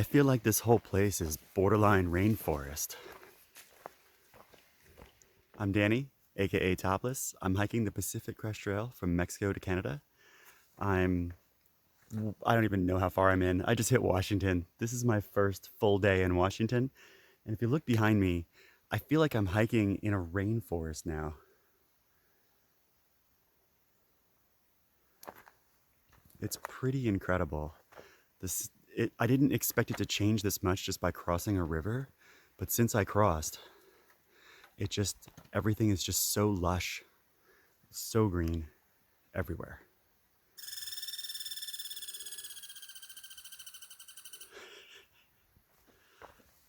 I feel like this whole place is borderline rainforest. I'm Danny, aka Topless. I'm hiking the Pacific Crest Trail from Mexico to Canada. I don't even know how far I'm in. I just hit Washington. This is my first full day in Washington. And if you look behind me, I feel like I'm hiking in a rainforest now. It's pretty incredible. I didn't expect it to change this much just by crossing a river, but since I crossed, everything is just so lush, so green everywhere.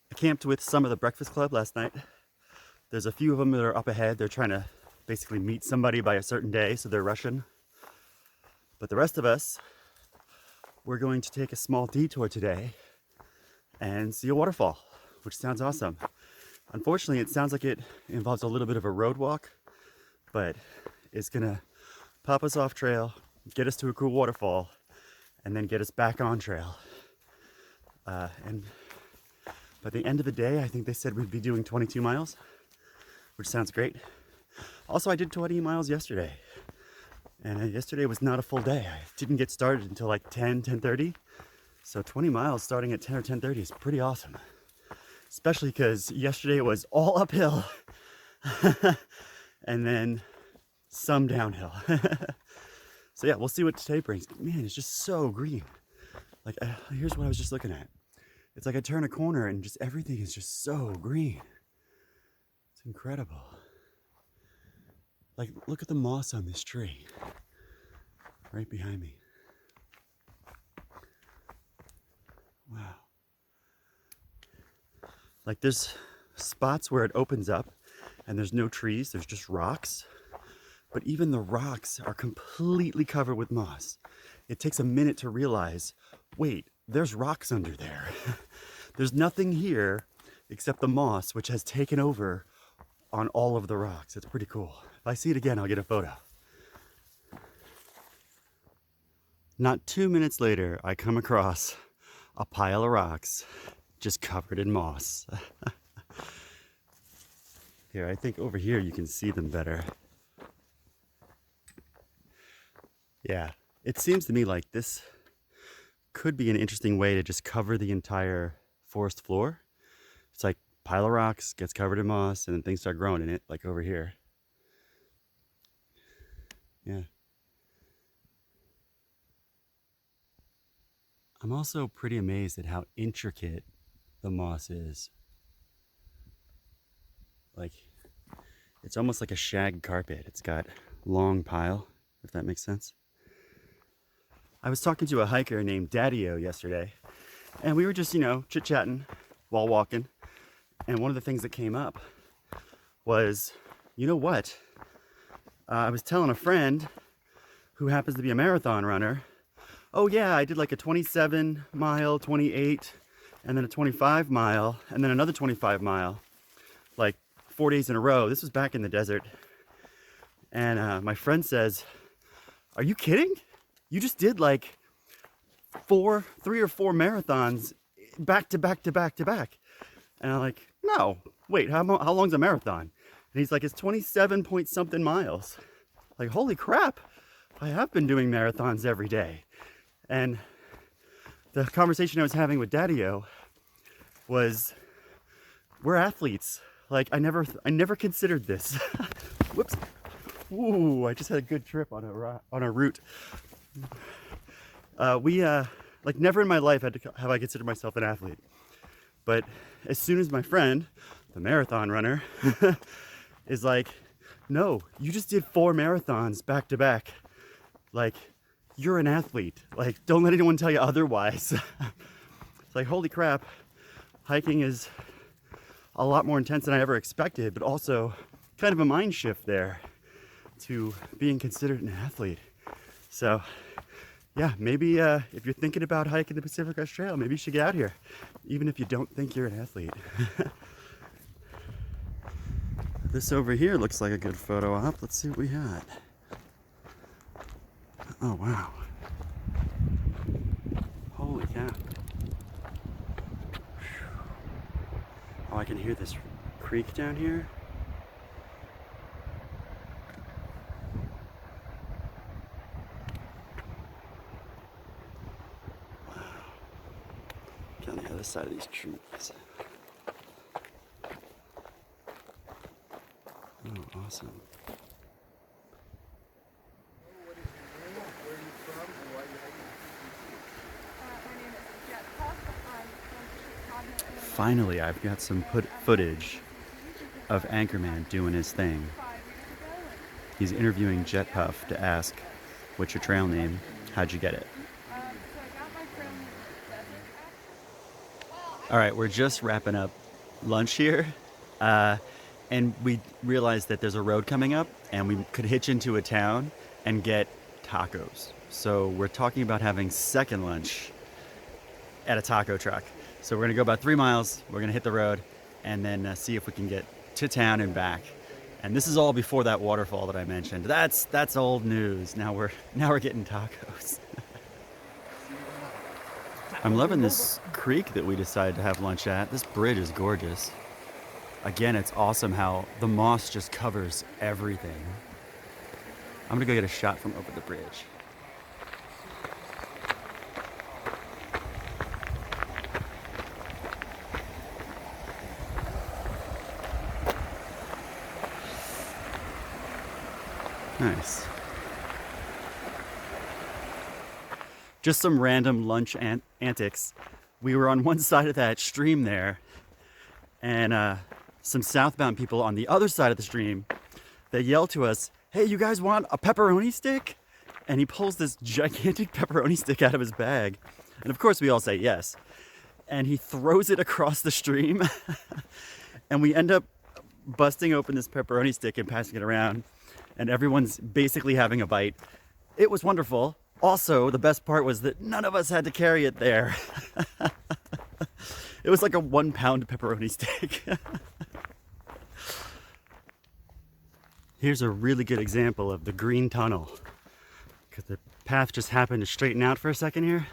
I camped with some of the Breakfast Club last night. There's a few of them that are up ahead. They're trying to basically meet somebody by a certain day, so they're rushing. But the rest of us, we're going to take a small detour today and see a waterfall, which sounds awesome. Unfortunately, it sounds like it involves a little bit of a road walk, but it's gonna pop us off trail, get us to a cool waterfall, and then get us back on trail. And by the end of the day, I think they said we'd be doing 22 miles, which sounds great. Also, I did 20 miles yesterday. And yesterday was not a full day. I didn't get started until like 10:30. So 20 miles starting at 10 or 10:30 is pretty awesome. Especially because yesterday was all uphill and then some downhill. So yeah, we'll see what today brings. Man, it's just so green. Like, here's what I was just looking at. It's like I turn a corner and just everything is just so green. It's incredible. Like, look at the moss on this tree right behind me. Wow. Like, there's spots where it opens up and there's no trees, there's just rocks. But even the rocks are completely covered with moss. It takes a minute to realize, wait, there's rocks under there. There's nothing here except the moss, which has taken over on all of the rocks. It's pretty cool. If I see it again, I'll get a photo. Not 2 minutes later, I come across a pile of rocks just covered in moss. Here, I think over here you can see them better. Yeah, it seems to me like this could be an interesting way to just cover the entire forest floor. It's like pile of rocks, gets covered in moss, and then things start growing in it, like over here. Yeah. I'm also pretty amazed at how intricate the moss is. Like, it's almost like a shag carpet. It's got long pile, if that makes sense. I was talking to a hiker named Daddy-O yesterday, and we were just, chit-chatting while walking. And one of the things that came up was, you know what? I was telling a friend who happens to be a marathon runner, oh yeah, I did like a 27 mile, 28, and then a 25 mile, and then another 25 mile, like 4 days in a row. This was back in the desert. And my friend says, are you kidding? You just did like 3 or 4 marathons back to back to back to back. And I'm like, no, wait, how long's a marathon? And he's like, it's 27 point something miles. Like, holy crap, I have been doing marathons every day. And the conversation I was having with Daddy-O was, we're athletes. Like, I never considered this. Whoops. Ooh, I just had a good trip on a route. Like, never in my life have I considered myself an athlete. But as soon as my friend, the marathon runner, is like, no, you just did 4 marathons back to back. Like, you're an athlete. Like, don't let anyone tell you otherwise. It's like, holy crap, hiking is a lot more intense than I ever expected, but also kind of a mind shift there to being considered an athlete. So yeah, maybe if you're thinking about hiking the Pacific Crest Trail, maybe you should get out here, even if you don't think you're an athlete. This over here looks like a good photo op. Let's see what we got. Oh, wow. Holy cow. I can hear this creek down here. Wow. On the other side of these trees. Oh, awesome. Finally, I've got some footage of Anchorman doing his thing. He's interviewing Jet Puff to ask, what's your trail name? How'd you get it? All right, we're just wrapping up lunch here. And we realized that there's a road coming up and we could hitch into a town and get tacos. So we're talking about having second lunch at a taco truck. So we're gonna go about 3 miles, we're gonna hit the road, and then see if we can get to town and back. And this is all before that waterfall that I mentioned. That's old news. Now we're getting tacos. I'm loving this creek that we decided to have lunch at. This bridge is gorgeous. Again, it's awesome how the moss just covers everything. I'm gonna go get a shot from over the bridge. Nice. Just some random lunch antics. We were on one side of that stream there, and some southbound people on the other side of the stream, they yell to us, "Hey, you guys want a pepperoni stick?" And he pulls this gigantic pepperoni stick out of his bag. And of course we all say yes. And he throws it across the stream. And we end up busting open this pepperoni stick and passing it around. And everyone's basically having a bite. It was wonderful. Also, the best part was that none of us had to carry it there. It was like a 1 pound pepperoni stick. Here's a really good example of the green tunnel. Because the path just happened to straighten out for a second here.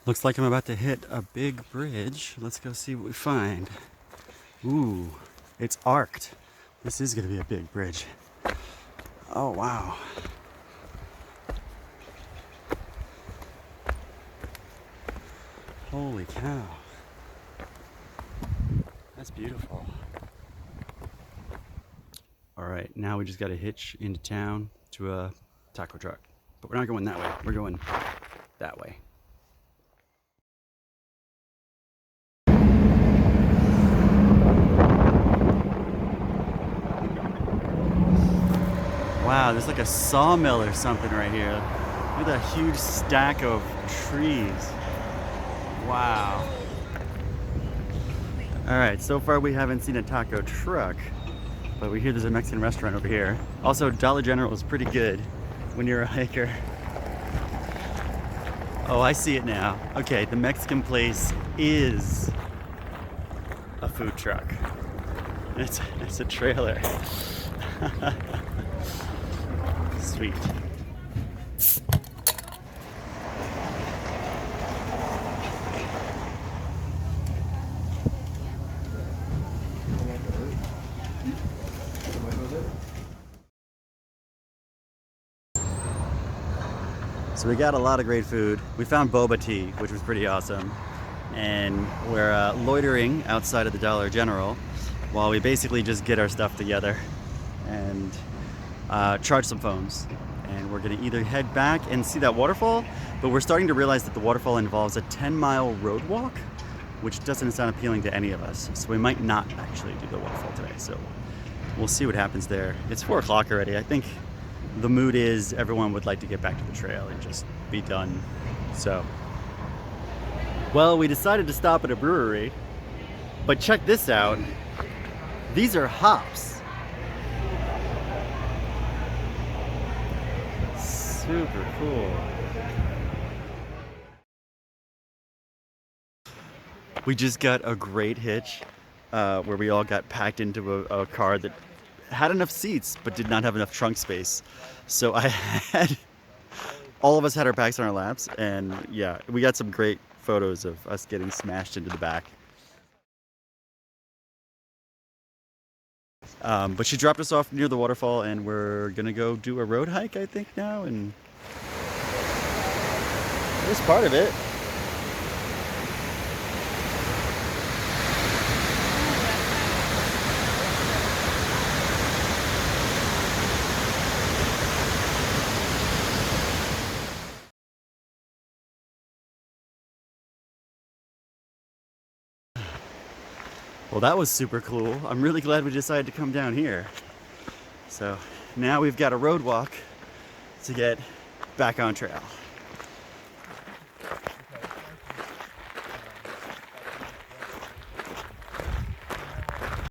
Looks like I'm about to hit a big bridge. Let's go see what we find. Ooh, it's arced. This is gonna be a big bridge. Oh, wow. Holy cow. That's beautiful. All right, now we just gotta hitch into town to a taco truck. But we're not going that way, we're going that way. Wow, there's like a sawmill or something right here. Look at that huge stack of trees. Wow. All right, so far we haven't seen a taco truck, but we hear there's a Mexican restaurant over here. Also, Dollar General is pretty good when you're a hiker. Oh, I see it now. Okay, the Mexican place is a food truck. It's a trailer. Sweet. So we got a lot of great food. We found boba tea, which was pretty awesome. And we're loitering outside of the Dollar General while we basically just get our stuff together and charge some phones. And we're gonna either head back and see that waterfall, but we're starting to realize that the waterfall involves a 10-mile road walk, which doesn't sound appealing to any of us. So we might not actually do the waterfall today. So we'll see what happens there. It's 4 o'clock already. I think the mood is everyone would like to get back to the trail and just be done. So, well, we decided to stop at a brewery, but check this out. These are hops. Super cool. We just got a great hitch where we all got packed into a car that had enough seats but did not have enough trunk space. So I had all of us had our backs on our laps, and yeah, we got some great photos of us getting smashed into the back. But she dropped us off near the waterfall, and we're gonna go do a road hike, I think, now, and this part of it. Well, that was super cool. I'm really glad we decided to come down here. So now we've got a road walk to get back on trail.